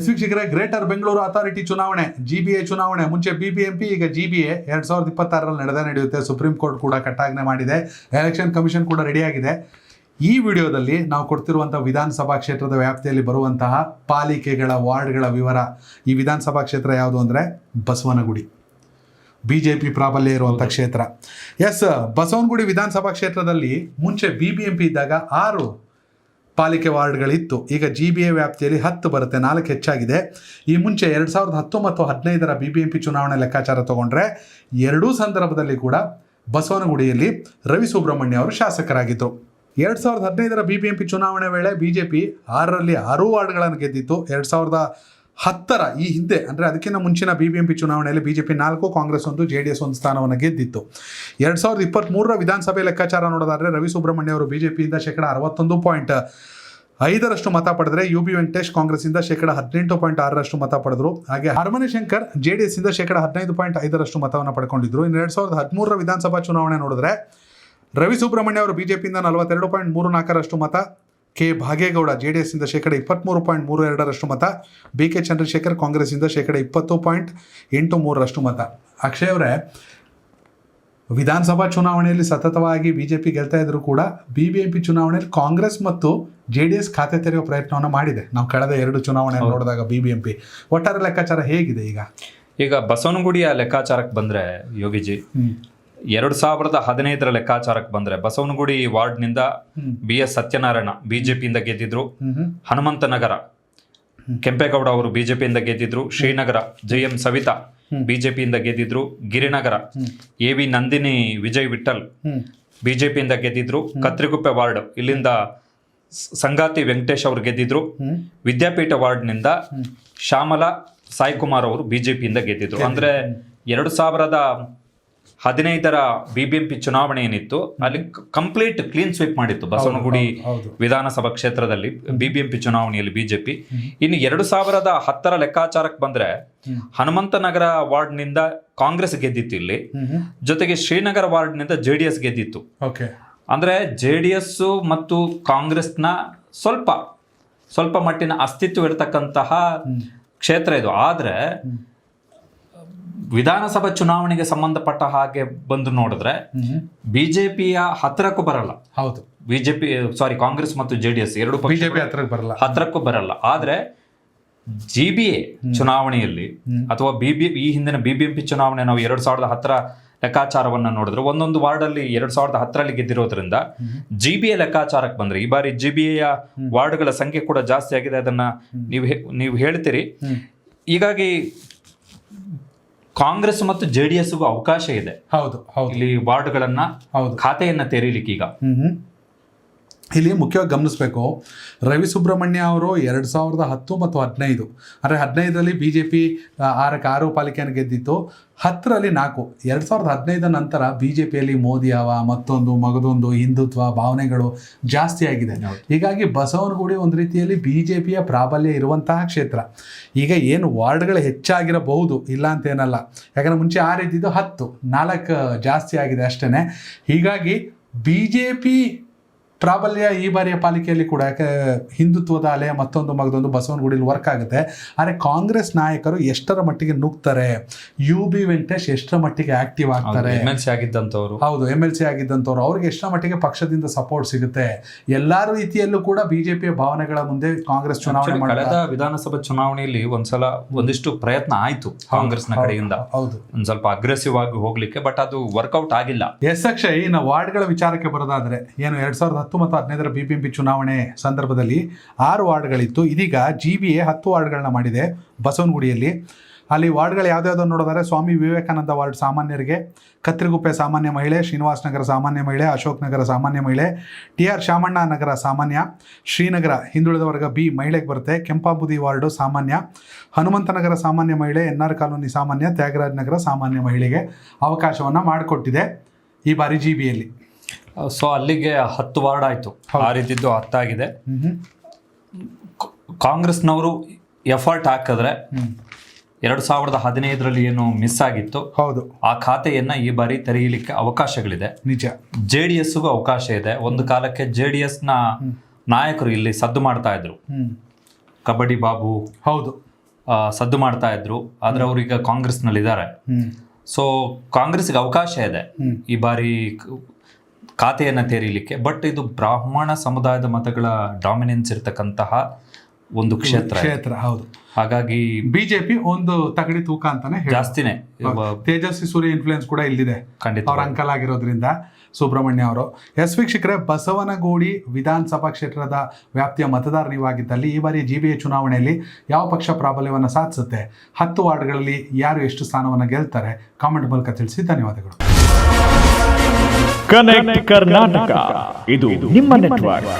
ವೀಕ್ಷಕರೇ, greater Bengaluru authority ಚುನಾವಣೆ, GBA ಚುನಾವಣೆ, ಮುಂಚೆ BBMP, ಈಗ GBA 2026ರಲ್ಲಿ ನಡೆಯುತ್ತೆ. ಸುಪ್ರೀಂ ಕೋರ್ಟ್ ಕೂಡ ಕಟ್ಟಾಜ್ಞೆ ಮಾಡಿದೆ. ಎಲೆಕ್ಷನ್ ಕಮಿಷನ್ ಕೂಡ ರೆಡಿಯಾಗಿದೆ. ಈ ವಿಡಿಯೋದಲ್ಲಿ ನಾವು ಕೊಡ್ತಿರುವಂತಹ ವಿಧಾನಸಭಾ ಕ್ಷೇತ್ರದ ವ್ಯಾಪ್ತಿಯಲ್ಲಿ ಬರುವಂತಹ ಪಾಲಿಕೆಗಳ ವಾರ್ಡ್ಗಳ ವಿವರ. ಈ ವಿಧಾನಸಭಾ ಕ್ಷೇತ್ರ ಯಾವುದು ಅಂದರೆ ಬಸವನಗುಡಿ, BJP ಪ್ರಾಬಲ್ಯ ಇರುವಂಥ ಕ್ಷೇತ್ರ. ಬಸವನಗುಡಿ ವಿಧಾನಸಭಾ ಕ್ಷೇತ್ರದಲ್ಲಿ ಮುಂಚೆ BBMP ಇದ್ದಾಗ 6 ಪಾಲಿಕೆ ವಾರ್ಡ್ಗಳಿತ್ತು. ಈಗ GBA ವ್ಯಾಪ್ತಿಯಲ್ಲಿ 10 ಬರುತ್ತೆ, 4 ಹೆಚ್ಚಾಗಿದೆ. ಈ ಮುಂಚೆ 2010-15ರ BBMP ಚುನಾವಣೆ ಲೆಕ್ಕಾಚಾರ ತಗೊಂಡ್ರೆ ಎರಡೂ ಸಂದರ್ಭದಲ್ಲಿ ಕೂಡ ಬಸವನಗುಡಿಯಲ್ಲಿ ರವಿ ಸುಬ್ರಹ್ಮಣ್ಯ ಅವರು ಶಾಸಕರಾಗಿದ್ದರು. 2015ರ BBMP ಚುನಾವಣೆ ವೇಳೆ BJP 6ರಲ್ಲಿ 6 ವಾರ್ಡ್ಗಳನ್ನು ಗೆದ್ದಿತ್ತು. 2010ರ ಈ ಹಿಂದೆ ಅಂದರೆ ಅದಕ್ಕಿಂತ ಮುಂಚಿನ BBMP ಚುನಾವಣೆಯಲ್ಲಿ BJP 4, ಕಾಂಗ್ರೆಸ್ 1, JDS 1 ಸ್ಥಾನವನ್ನು ಗೆದ್ದಿತ್ತು. 2023ರ ವಿಧಾನಸಭೆ ಲೆಕ್ಕಾಚಾರ ನೋಡೋದಾದರೆ ರವಿ ಸುಬ್ರಹ್ಮಣ್ಯ ಅವರು BJPಯಿಂದ 61.5% ಮತ ಪಡೆದರೆ, UB ವೆಂಕಟೇಶ್ ಕಾಂಗ್ರೆಸ್ಸಿಂದ 18.6% ಮತ ಪಡೆದರು. ಹಾಗೆ ಹರಮನಿ ಶಂಕರ್ JDS ಇಂದ 15.5% ಮತವನ್ನು ಪಡ್ಕೊಂಡಿದ್ರು. ಇನ್ನು 2013ರ ವಿಧಾನಸಭಾ ಚುನಾವಣೆ ನೋಡಿದ್ರೆ ರವಿ ಸುಬ್ರಹ್ಮಣ್ಯ ಅವರು BJPಯಿಂದ 42.34% ಮತ, ಕೆ ಭಾಗೇಗೌಡ JDS ಇಂದ 23.32% ಮತ, BK ಚಂದ್ರಶೇಖರ್ ಕಾಂಗ್ರೆಸ್ಸಿಂದ 20.83% ಮತ. ಅಕ್ಷಯ್ ಅವರೇ, ವಿಧಾನಸಭಾ ಚುನಾವಣೆಯಲ್ಲಿ ಸತತವಾಗಿ BJP ಗೆಲ್ತಾ ಇದ್ರು ಕೂಡ BBMP ಚುನಾವಣೆಯಲ್ಲಿ ಕಾಂಗ್ರೆಸ್ ಮತ್ತು JDS ಖಾತೆ ತೆರೆಯುವ ಪ್ರಯತ್ನವನ್ನು ಮಾಡಿದೆ. ನಾವು ಕಳೆದ 2 ಚುನಾವಣೆ ನೋಡಿದಾಗ BBMP ಒಟ್ಟಾರೆ ಲೆಕ್ಕಾಚಾರ ಹೇಗಿದೆ? ಈಗ ಬಸವನಗುಡಿಯ ಲೆಕ್ಕಾಚಾರಕ್ಕೆ ಬಂದರೆ ಯೋಗಿಜಿ, 2015ರ ಲೆಕ್ಕಾಚಾರಕ್ಕೆ ಬಂದರೆ ಬಸವನಗುಡಿ ವಾರ್ಡ್ನಿಂದ BS ಸತ್ಯನಾರಾಯಣ BJPಯಿಂದ ಗೆದ್ದಿದ್ರು. ಹನುಮಂತನಗರ ಕೆಂಪೇಗೌಡ ಅವರು BJPಯಿಂದ ಗೆದ್ದಿದ್ರು. ಶ್ರೀನಗರ JM ಸವಿತಾ BJPಯಿಂದ ಗೆದ್ದಿದ್ರು. ಗಿರಿನಗರ AV ನಂದಿನಿ ವಿಜಯ್ ವಿಠಲ್ BJPಯಿಂದ ಗೆದ್ದಿದ್ರು. ಕತ್ರಿಗುಪ್ಪೆ ವಾರ್ಡ್ ಇಲ್ಲಿಂದ ಸಂಗಾತಿ ವೆಂಕಟೇಶ್ ಅವರು ಗೆದ್ದಿದ್ರು. ವಿದ್ಯಾಪೀಠ ವಾರ್ಡ್ನಿಂದ ಶ್ಯಾಮಲಾ ಸಾಯಿಕುಮಾರ್ ಅವರು BJPಯಿಂದ ಗೆದ್ದಿದ್ರು. ಅಂದರೆ 2015ರ BBMP ಚುನಾವಣೆ ಏನಿತ್ತು ಅಲ್ಲಿ ಕಂಪ್ಲೀಟ್ ಕ್ಲೀನ್ ಸ್ವೀಪ್ ಮಾಡಿತ್ತು ಬಸವನಗುಡಿ ವಿಧಾನಸಭಾ ಕ್ಷೇತ್ರದಲ್ಲಿ BBMP ಚುನಾವಣೆಯಲ್ಲಿ BJP. ಇನ್ನು 2010ರ ಲೆಕ್ಕಾಚಾರಕ್ಕೆ ಬಂದ್ರೆ ಹನುಮಂತನಗರ ವಾರ್ಡ್ನಿಂದ ಕಾಂಗ್ರೆಸ್ ಗೆದ್ದಿತ್ತು ಇಲ್ಲಿ, ಜೊತೆಗೆ ಶ್ರೀನಗರ ವಾರ್ಡ್ನಿಂದ JDS ಗೆದ್ದಿತ್ತು. ಅಂದ್ರೆ JDS ಮತ್ತು ಕಾಂಗ್ರೆಸ್ನ ಸ್ವಲ್ಪ ಮಟ್ಟಿನ ಅಸ್ತಿತ್ವ ಇರತಕ್ಕಂತಹ ಕ್ಷೇತ್ರ ಇದು. ಆದ್ರೆ ವಿಧಾನಸಭಾ ಚುನಾವಣೆಗೆ ಸಂಬಂಧಪಟ್ಟ ಹಾಗೆ ಬಂದು ನೋಡಿದ್ರೆ BJPಯ ಹತ್ತಿರಕ್ಕೂ ಬರಲ್ಲ. ಹೌದು, ಕಾಂಗ್ರೆಸ್ ಮತ್ತು JDS ಎರಡು ಹತ್ತಿರಕ್ಕೂ ಬರಲ್ಲ. ಆದ್ರೆ GBA ಚುನಾವಣೆಯಲ್ಲಿ ಅಥವಾ ಈ ಹಿಂದಿನ BBMP ಚುನಾವಣೆ ನಾವು 2010ರ ಲೆಕ್ಕಾಚಾರವನ್ನ ನೋಡಿದ್ರೆ ಒಂದೊಂದು ವಾರ್ಡ್ ಅಲ್ಲಿ 2010ರಲ್ಲಿ ಗೆದ್ದಿರೋದ್ರಿಂದ GBA ಲೆಕ್ಕಾಚಾರಕ್ಕೆ ಬಂದ್ರೆ ಈ ಬಾರಿ GBAಯ ವಾರ್ಡ್ಗಳ ಸಂಖ್ಯೆ ಕೂಡ ಜಾಸ್ತಿ ಆಗಿದೆ. ಅದನ್ನ ನೀವು ಹೇಳ್ತೀರಿ. ಹೀಗಾಗಿ ಕಾಂಗ್ರೆಸ್ ಮತ್ತು JDSಗೂ ಅವಕಾಶ ಇದೆ ಇಲ್ಲಿ ವಾರ್ಡ್ಗಳನ್ನ ಖಾತೆಯನ್ನ ತೆರೀಲಿಕ್ಕೆ. ಈಗ ಇಲ್ಲಿ ಮುಖ್ಯವಾಗಿ ಗಮನಿಸಬೇಕು, ರವಿ ಸುಬ್ರಹ್ಮಣ್ಯ ಅವರು 2010 ಮತ್ತು 15 ಅಂದರೆ 15ರಲ್ಲಿ BJP 6 ಪಾಲಿಕೆಯನ್ನು ಗೆದ್ದಿತ್ತು, 10ರಲ್ಲಿ 4. 2015 ನಂತರ BJPಯಲ್ಲಿ ಮೋದಿ ಮಗದೊಂದು ಹಿಂದುತ್ವ ಭಾವನೆಗಳು ಜಾಸ್ತಿ ಆಗಿದೆ. ಹೀಗಾಗಿ ಬಸವನಗುಡಿ ಒಂದು ರೀತಿಯಲ್ಲಿ BJPಯ ಪ್ರಾಬಲ್ಯ ಇರುವಂತಹ ಕ್ಷೇತ್ರ. ಈಗ ಏನು ವಾರ್ಡ್ಗಳು ಹೆಚ್ಚಾಗಿರಬಹುದು, ಇಲ್ಲ ಅಂತೇನಲ್ಲ, ಯಾಕಂದರೆ ಮುಂಚೆ 6 ಇದ್ದಿದ್ದು 10, 4 ಜಾಸ್ತಿ ಆಗಿದೆ ಅಷ್ಟೇ. ಹೀಗಾಗಿ BJP ಪ್ರಾಬಲ್ಯ ಈ ಬಾರಿಯ ಪಾಲಿಕೆಯಲ್ಲಿ ಕೂಡ, ಯಾಕೆ ಹಿಂದುತ್ವದ ಅಲೆ ಮಗದೊಂದು ಬಸವನಗುಡಿಯಲ್ಲಿ ವರ್ಕ್ ಆಗುತ್ತೆ. ಆದರೆ ಕಾಂಗ್ರೆಸ್ ನಾಯಕರು ಎಷ್ಟರ ಮಟ್ಟಿಗೆ ನುಗ್ತಾರೆ, UB ವೆಂಕಟೇಶ್ ಎಷ್ಟರ ಮಟ್ಟಿಗೆ ಆಕ್ಟಿವ್ ಆಗ್ತಾರೆ, MLC ಆಗಿದ್ದಂಥವ್ರು, MLC ಆಗಿದ್ದಂಥವ್ರು, ಅವ್ರಿಗೆ ಎಷ್ಟರ ಮಟ್ಟಿಗೆ ಪಕ್ಷದಿಂದ ಸಪೋರ್ಟ್ ಸಿಗುತ್ತೆ. ಎಲ್ಲಾ ರೀತಿಯಲ್ಲೂ ಕೂಡ BJPಯ ಭಾವನೆಗಳ ಮುಂದೆ ಕಾಂಗ್ರೆಸ್ ಚುನಾವಣೆ ಕಳೆದ ವಿಧಾನಸಭಾ ಚುನಾವಣೆಯಲ್ಲಿ ಒಂದಿಷ್ಟು ಪ್ರಯತ್ನ ಆಯ್ತು ಕಾಂಗ್ರೆಸ್ನ ಕಡೆಯಿಂದ, ಒಂದ್ ಸ್ವಲ್ಪ ಅಗ್ರೆಸಿವ್ ಆಗಿ ಹೋಗ್ಲಿಕ್ಕೆ, ಬಟ್ ಅದು ವರ್ಕೌಟ್ ಆಗಿಲ್ಲ. ಅಕ್ಷಯ್, ಇನ್ನು ವಾರ್ಡ್ಗಳ ವಿಚಾರಕ್ಕೆ ಬರೋದಾದ್ರೆ ಏನು 2010 ಮತ್ತು 15ರ BBMP ಚುನಾವಣೆ ಸಂದರ್ಭದಲ್ಲಿ 6 ವಾರ್ಡ್ಗಳಿತ್ತು. ಇದೀಗ GBA 10 ವಾರ್ಡ್ಗಳನ್ನ ಮಾಡಿದೆ ಬಸವನಗುಡಿಯಲ್ಲಿ. ಅಲ್ಲಿ ವಾರ್ಡ್ಗಳು ಯಾವ್ದಾವ್ದು ನೋಡೋದಾದ್ರೆ ಸ್ವಾಮಿ ವಿವೇಕಾನಂದ ವಾರ್ಡ್ ಸಾಮಾನ್ಯರಿಗೆ, ಕತ್ರಿಗುಪ್ಪೆ ಸಾಮಾನ್ಯ ಮಹಿಳೆ, ಶ್ರೀನಿವಾಸ ನಗರ ಸಾಮಾನ್ಯ ಮಹಿಳೆ, ಅಶೋಕ್ ನಗರ ಸಾಮಾನ್ಯ ಮಹಿಳೆ, TR ಶಾಮಣ್ಣ ನಗರ ಸಾಮಾನ್ಯ, ಶ್ರೀನಗರ ಹಿಂದುಳಿದ ವರ್ಗ B ಮಹಿಳೆಗೆ ಬರುತ್ತೆ, ಕೆಂಪಾಬುದಿ ವಾರ್ಡು ಸಾಮಾನ್ಯ, ಹನುಮಂತನಗರ ಸಾಮಾನ್ಯ ಮಹಿಳೆ, NR ಕಾಲೋನಿ ಸಾಮಾನ್ಯ, ತ್ಯಾಗರಾಜ್ ನಗರ ಸಾಮಾನ್ಯ ಮಹಿಳೆಗೆ ಅವಕಾಶವನ್ನು ಮಾಡಿಕೊಟ್ಟಿದೆ ಈ ಬಾರಿ GBಯಲ್ಲಿ. ಸೊ ಅಲ್ಲಿಗೆ 10 ವಾರ್ಡ್ ಆಯ್ತು, 6 ಇದ್ದಿದ್ದು 10 ಆಗಿದೆ. ಕಾಂಗ್ರೆಸ್ನವರು ಎಫರ್ಟ್ ಹಾಕಿದ್ರೆ 2015ರಲ್ಲಿ ಏನು ಮಿಸ್ ಆಗಿತ್ತು ಆ ಖಾತೆಯನ್ನ ಈ ಬಾರಿ ತೆರೆಯಲಿಕ್ಕೆ ಅವಕಾಶಗಳಿದೆ. ನಿಜ. JDSಗೂ ಅವಕಾಶ ಇದೆ. ಒಂದು ಕಾಲಕ್ಕೆ JDSನ ನಾಯಕರು ಇಲ್ಲಿ ಸದ್ದು ಮಾಡ್ತಾ ಇದ್ರು. ಕಬಡ್ಡಿ ಬಾಬು ಹೌದು. ಸದ್ದು ಮಾಡ್ತಾ ಇದ್ರು, ಆದ್ರೆ ಅವ್ರೀಗ ಕಾಂಗ್ರೆಸ್ನಲ್ಲಿ ಇದ್ದಾರೆ. ಸೊ ಕಾಂಗ್ರೆಸ್ಗೆ ಅವಕಾಶ ಇದೆ ಈ ಬಾರಿ ಖಾತೆಯನ್ನು ತೆರೀಲಿಕ್ಕೆ. ಬಟ್ ಇದು ಬ್ರಾಹ್ಮಣ ಸಮುದಾಯದ ಮತಗಳ ಡಾಮಿನೆನ್ಸ್ ಇರ್ತಕ್ಕಂತಹ ಒಂದು ಕ್ಷೇತ್ರ. ಹೌದು. ಹಾಗಾಗಿ ಬಿಜೆಪಿ ಒಂದು ತಗಡಿ ತೂಕ ಅಂತಾನೆ ಜಾಸ್ತಿನೇ. ತೇಜಸ್ವಿ ಸೂರ್ಯ ಇನ್ಫ್ಲೂಯೆನ್ಸ್ ಕೂಡ ಇಲ್ಲಿದೆ, ಖಂಡಿತ ಅವ್ರ ಅಂಕಲ್ ಆಗಿರೋದ್ರಿಂದ. ಸುಬ್ರಹ್ಮಣ್ಯ ಅವರು. ವೀಕ್ಷಕರೇ, ಬಸವನಗುಡಿ ವಿಧಾನಸಭಾ ಕ್ಷೇತ್ರದ ವ್ಯಾಪ್ತಿಯ ಮತದಾರ ನೀವಾಗಿದ್ದಲ್ಲಿ ಈ ಬಾರಿ GBA ಚುನಾವಣೆಯಲ್ಲಿ ಯಾವ ಪಕ್ಷ ಪ್ರಾಬಲ್ಯವನ್ನು ಸಾಧಿಸುತ್ತೆ, 10 ವಾರ್ಡ್ಗಳಲ್ಲಿ ಯಾರು ಎಷ್ಟು ಸ್ಥಾನವನ್ನು ಗೆಲ್ತಾರೆ, ಕಾಮೆಂಟ್ ಮೂಲಕ ತಿಳಿಸಿ. ಧನ್ಯವಾದಗಳು. ಕನೆಕ್ಟ್ ಕರ್ನಾಟಕ, ಇದು ನಿಮ್ಮ ನೆಟ್ವರ್ಕ್.